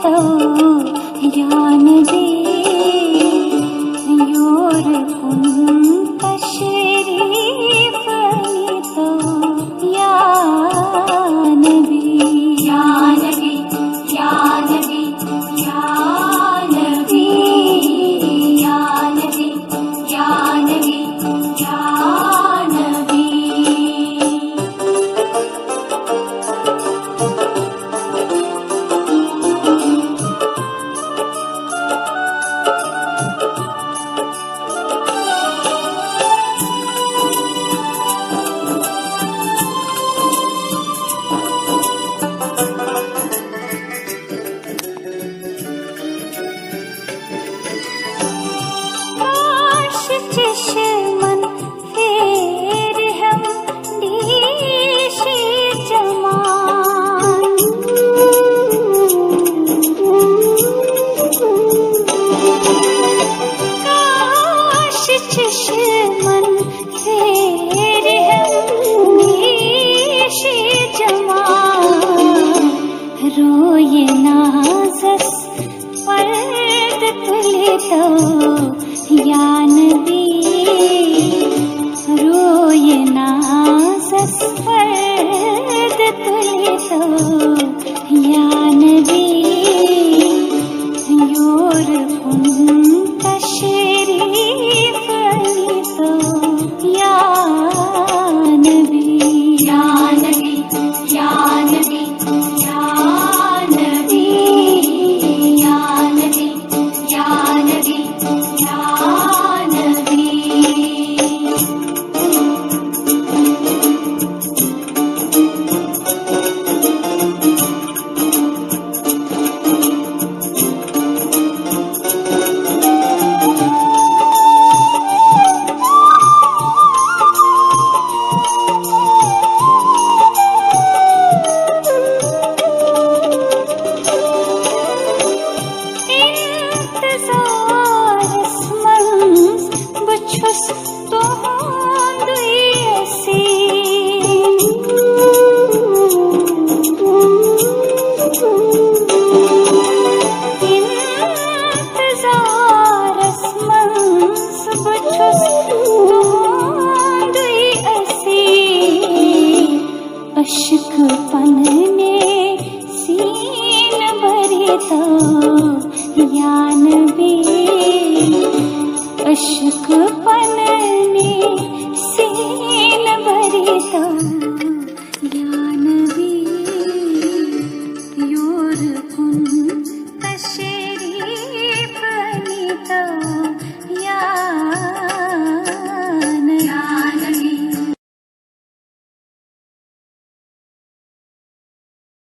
तो यान दे योर कुन तशरीफ तो यान दे यान दे यान दे यान दे यान दे यान दे यान दे। चश्मन फेर हम देशी जमान काश चश्मन फेर हम देशी जमान रोए नाज़स पर्द तुले तो यान दे रोए नाज़स पर्द तुले तो यान दे योर कुन तशरीफ तो यान दे यान दे यान दे यान दे यान दे यान दे यान दे। अश्क पन्ने सीन भरे तो यान दे अश्क